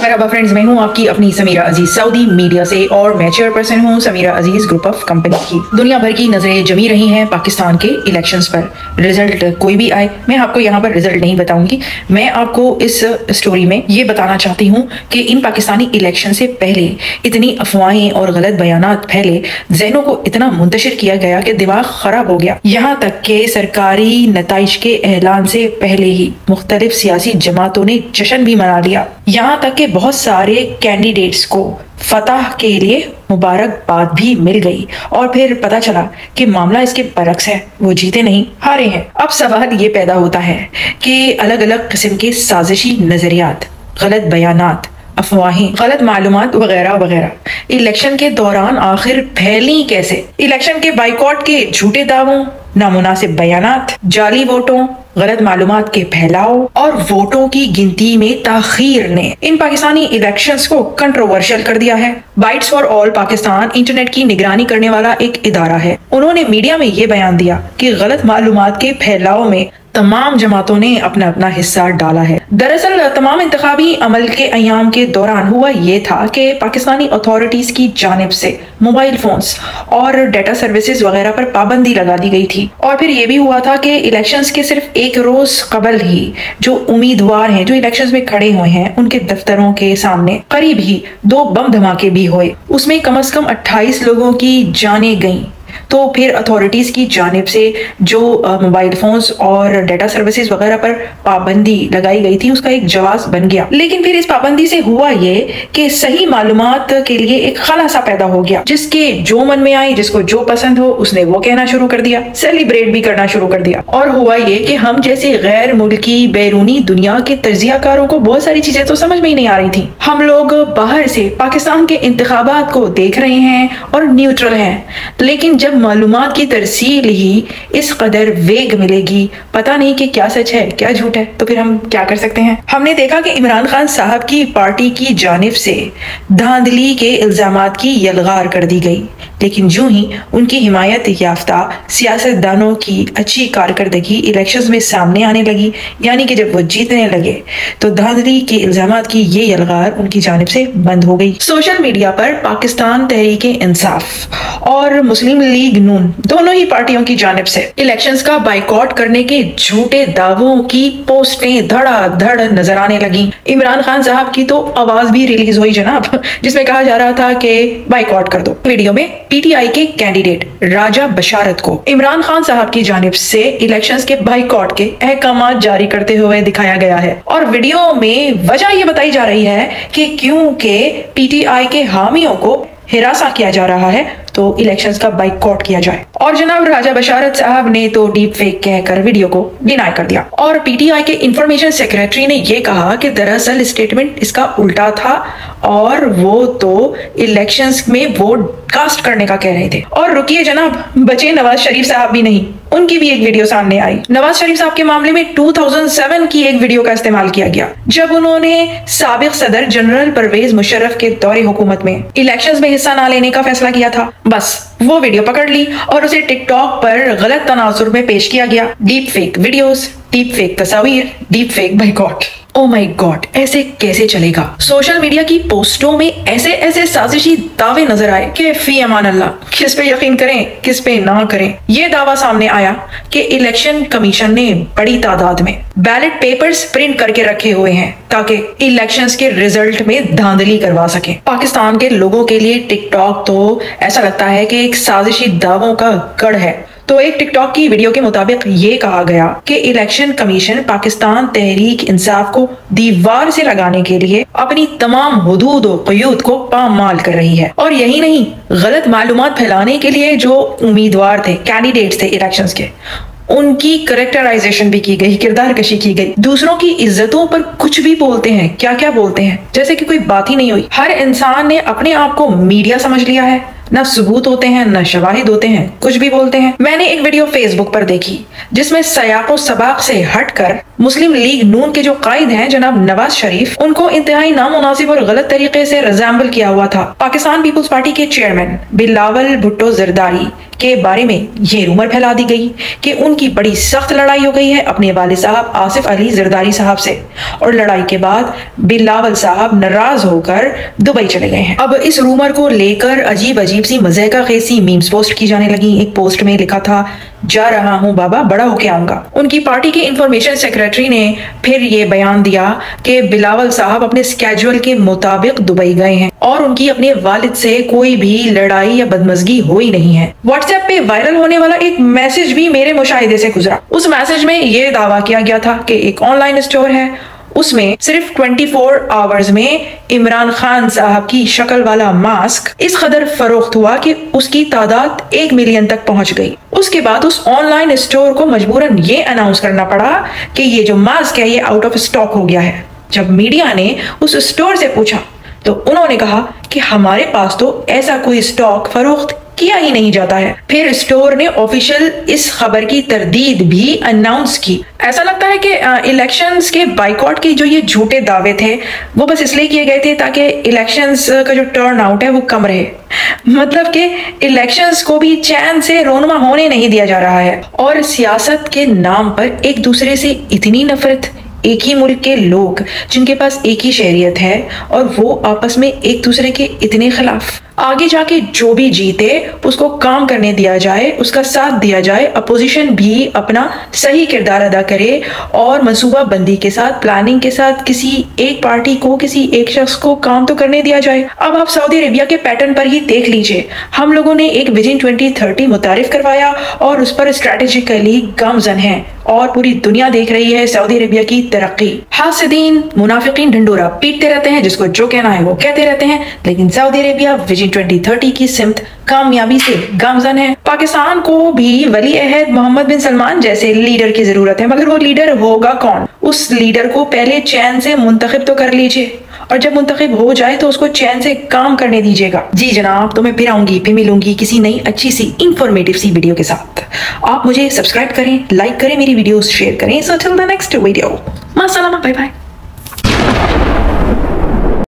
मरहबा friends, मैं हूं आपकी अपनी समीरा अजीज सऊदी मीडिया से और मैं चेयरपर्सन हूं समीरा अजीज ग्रुप ऑफ कंपनी की। दुनिया भर की नजरें जमी रही हैं पाकिस्तान के इलेक्शंस पर। रिजल्ट कोई भी आए, मैं आपको यहां पर रिजल्ट नहीं बताऊंगी। मैं आपको इस स्टोरी में ये बताना चाहती हूँ कि इन पाकिस्तानी इलेक्शन से पहले इतनी अफवाहें और गलत बयानात फैले, जहनों को इतना मुंतशिर किया गया कि दिमाग खराब हो गया। यहाँ तक के सरकारी नताइज के ऐलान से पहले ही मुख्तलिफ सियासी जमातों ने जश्न भी मना लिया। यहाँ तक कि बहुत सारे कैंडिडेट्स को फतह के लिए मुबारकबाद भी मिल गई और फिर पता चला कि मामला इसके बरक्स है, वो जीते नहीं हारे हैं। अब सवाल ये पैदा होता है कि अलग अलग किस्म के साजिशी नजरियात, गलत बयानात, अफवाहें, गलत मालूमात वगैरह वगैरह इलेक्शन के दौरान आखिर फैली कैसे। इलेक्शन के बाइकॉट के झूठे दावों, नामुनासिब बयानात, जाली वोटों, गलत मालूमात के फैलाव और वोटों की गिनती में ताखीर ने इन पाकिस्तानी इलेक्शंस को कंट्रोवर्शियल कर दिया है। Bytes for all Pakistan internet की निगरानी करने वाला एक इदारा है। उन्होंने मीडिया में ये बयान दिया कि गलत मालूमात के फैलाव में तमाम जमातों ने अपना अपना हिस्सा डाला है। दरअसल तमाम इंतखाबी अमल के अयाम के दौरान हुआ ये था कि पाकिस्तानी अथॉरिटीज की जानिब से मोबाइल फोन्स और डाटा सर्विसेज वगैरह पर पाबंदी लगा दी गई थी। और फिर ये भी हुआ था कि इलेक्शंस के सिर्फ एक रोज कबल ही जो उम्मीदवार हैं, जो इलेक्शंस में खड़े हुए हैं, उनके दफ्तरों के सामने करीब ही 2 बम धमाके भी हुए। उसमें कम से कम 28 लोगों की जानें गईं। तो फिर अथॉरिटीज की जानिब से जो मोबाइल फोन्स और डाटा सर्विसेज वगैरह पर पाबंदी लगाई गई थी, उसका एक जवाब बन गया। लेकिन फिर इस पाबंदी से हुआ ये कि सही मालूमात के लिए एक खला सा पैदा हो गया। जिसके जो मन में आई, जिसको जो पसंद हो, उसने वो कहना शुरू कर दिया, सेलिब्रेट भी करना शुरू कर दिया। और हुआ ये कि हम जैसे गैर मुल्की बैरूनी दुनिया के तजियाकारों को बहुत सारी चीजें तो समझ में ही नहीं आ रही थी। हम लोग बाहर से पाकिस्तान के इंतखाबात को देख रहे हैं और न्यूट्रल हैं, लेकिन जब मालूमात की तरसील ही इस कदर वेग मिलेगी, पता नहीं कि क्या सच है क्या झूठ है, तो फिर हम क्या कर सकते हैं। हमने देखा कि इमरान खान साहब की पार्टी की जानिब से धांधली के इल्जामात की यलगार कर दी गई, लेकिन जो ही उनकी हिमायत याफ्ता सियासतदानों की अच्छी कारकर्दगी इलेक्शंस में सामने आने लगी, यानी कि जब वो जीतने लगे, तो धांधली के इल्जामात की ये यलगार उनकी जानिब से बंद हो गई। सोशल मीडिया पर पाकिस्तान तहरीक-ए-इंसाफ और मुस्लिम लीग नून दोनों ही पार्टियों की जानिब से इलेक्शंस का बाइकॉट करने के झूठे दावों की पोस्टें धड़ाधड़ नजर आने लगी। इमरान खान साहब की तो आवाज भी रिलीज हुई जनाब, जिसमें कहा जा रहा था कि बाइकॉट कर दो। वीडियो में पीटीआई के कैंडिडेट राजा बशारत को इमरान खान साहब की जानिब से इलेक्शंस के बाइकॉट के अहकाम जारी करते हुए दिखाया गया है। और वीडियो में वजह यह बताई जा रही है कि क्योंकि पीटीआई के हामियों को हिरासा किया जा रहा है, तो इलेक्शंस का बाइकॉट किया जाए। और जनाब राजा बशारत साहब ने तो डीप फेक कहकर वीडियो को डिनाई कर दिया। और पीटीआई के इंफॉर्मेशन सेक्रेटरी ने यह कहा कि दरअसल स्टेटमेंट इसका उल्टा था और वो तो इलेक्शंस में वोट कास्ट करने का कह रहे थे। और रुकिए जनाब, बचे नवाज शरीफ साहब भी नहीं, उनकी भी एक वीडियो सामने आई। नवाज शरीफ साहब के मामले में 2007 की एक वीडियो का इस्तेमाल किया गया, जब उन्होंने साबिक सदर जनरल परवेज मुशर्रफ के दौरे हुकूमत में इलेक्शंस में हिस्सा न लेने का फैसला किया था। बस वो वीडियो पकड़ ली और उसे टिकटॉक पर गलत तनाजुर में पेश किया गया। Deep fake videos, deep fake तस्वीर, deep fake boycott. Oh my god, ऐसे कैसे चलेगा। सोशल मीडिया की पोस्टों में ऐसे ऐसे साजिशी दावे नजर आए कि फी अमान अल्लाह, किस पे यकीन करें किस पे ना करें। ये दावा सामने आया कि इलेक्शन कमीशन ने बड़ी तादाद में बैलेट पेपर्स प्रिंट करके रखे हुए हैं ताकि इलेक्शंस के रिजल्ट में धांधली करवा सके। पाकिस्तान के लोगों के लिए टिकटॉक तो ऐसा लगता है कि एक साजिशी दावों का गढ़ है। तो एक टिकटॉक की वीडियो के मुताबिक ये कहा गया कि इलेक्शन कमीशन पाकिस्तान तहरीक इंसाफ को दीवार से लगाने के लिए अपनी तमाम हुदूद और क़यूद को पामाल कर रही है। और यही नहीं, गलत मालूमात फैलाने के लिए जो उम्मीदवार थे, कैंडिडेट्स थे इलेक्शंस के, उनकी करेक्टराइजेशन भी की गई, किरदार कशी की गई। दूसरों की इज्जतों पर कुछ भी बोलते हैं, क्या क्या बोलते हैं, जैसे कि कोई बात ही नहीं हुई। हर इंसान ने अपने आप को मीडिया समझ लिया है, ना सबूत होते हैं ना शवाहिद होते हैं, कुछ भी बोलते हैं। मैंने एक वीडियो फेसबुक पर देखी जिसमें सयाको सबाक से हटकर मुस्लिम लीग नून के जो कायद हैं जनाब नवाज शरीफ, उनको इंतहाई नामुनासिब और गलत तरीके से रिजेंबल किया हुआ था। पाकिस्तान पीपुल्स पार्टी के चेयरमैन बिलावल भुट्टो जरदारी के बारे में ये रूमर फैला दी गई कि उनकी बड़ी सख्त लड़ाई हो गई है अपने वालिद साहब आसिफ अली जरदारी साहब से, और लड़ाई के बाद बिलावल साहब नाराज होकर दुबई चले गए हैं। अब इस रूमर को लेकर अजीब अजीब सी मज़ाक़ा खेसी मीम्स पोस्ट की जाने लगी। एक पोस्ट में लिखा था, जा रहा हूं बाबा, बड़ा होके आऊंगा। उनकी पार्टी के इंफॉर्मेशन सेक्रेटरी ने फिर ये बयान दिया कि बिलावल साहब अपने स्केड्यूल के मुताबिक दुबई गए हैं और उनकी अपने वालिद से कोई भी लड़ाई या बदमजगी हुई नहीं है। व्हाट्सएप पे वायरल होने वाला एक मैसेज भी मेरे मुशाहिदे से गुजरा। उस मैसेज में ये दावा किया गया था कि एक ऑनलाइन स्टोर है, उसमें सिर्फ 24 आवर्स में इमरान खान साहब की शक्ल वाला मास्क इस कदर फरोख्त हुआ कि उसकी तादाद 1 मिलियन तक पहुंच गई। उसके बाद उस ऑनलाइन स्टोर को मजबूरन ये अनाउंस करना पड़ा कि ये जो मास्क है ये आउट ऑफ स्टॉक हो गया है। जब मीडिया ने उस स्टोर से पूछा तो उन्होंने कहा कि हमारे पास तो ऐसा कोई स्टॉक फरोख्त किया ही नहीं जाता है। फिर स्टोर ने ऑफिशियल इस खबर की तरदीद भी अनाउंस की। ऐसा लगता है कि इलेक्शंस के बाइकॉट के जो ये झूठे दावे थे वो बस इसलिए किए गए थे ताकि इलेक्शंस का जो टर्न आउट है वो कम रहे। मतलब कि इलेक्शंस को भी चैन से रोनमा होने नहीं दिया जा रहा है, और सियासत के नाम पर एक दूसरे से इतनी नफरत, एक ही मुल्क के लोग जिनके पास एक ही शहरियत है और वो आपस में एक दूसरे के इतने खिलाफ। आगे जाके जो भी जीते उसको काम करने दिया जाए, उसका साथ दिया जाए, अपोजिशन भी अपना सही किरदार अदा करे और मनसूबा बंदी के साथ, प्लानिंग के साथ किसी एक पार्टी को, किसी एक शख्स को काम तो करने दिया जाए। अब आप सऊदी अरेबिया के पैटर्न पर ही देख लीजिए। हम लोगों ने एक विजन 2030 मुतारिफ करवाया और उस पर स्ट्रेटेजिकली गामजन है और पूरी दुनिया देख रही है सऊदी अरेबिया की तरक्की। हासिदीन, मुनाफिकीन ढिंडोरा पीटते रहते हैं, जिसको जो कहना है वो कहते रहते हैं, लेकिन सऊदी अरेबिया विजन 2030 की सिमत कामयाबी से गामजन है। पाकिस्तान को भी वली अहद मोहम्मद बिन सलमान जैसे लीडर की जरूरत है, मगर वो लीडर होगा कौन? उस लीडर को पहले चैन से मुंतखब तो कर लीजिए, और जब मुंतखब हो जाए तो उसको चैन से काम करने दीजिएगा। जी जनाब, तो मैं फिर आऊंगी, फिर मिलूंगी किसी नई अच्छी सी इंफॉर्मेटिव सी वीडियो के साथ। आप मुझे सब्सक्राइब करें, लाइक करें, मेरी वीडियोस शेयर करें। So till the next video, मास्सलामा, बाय बाय।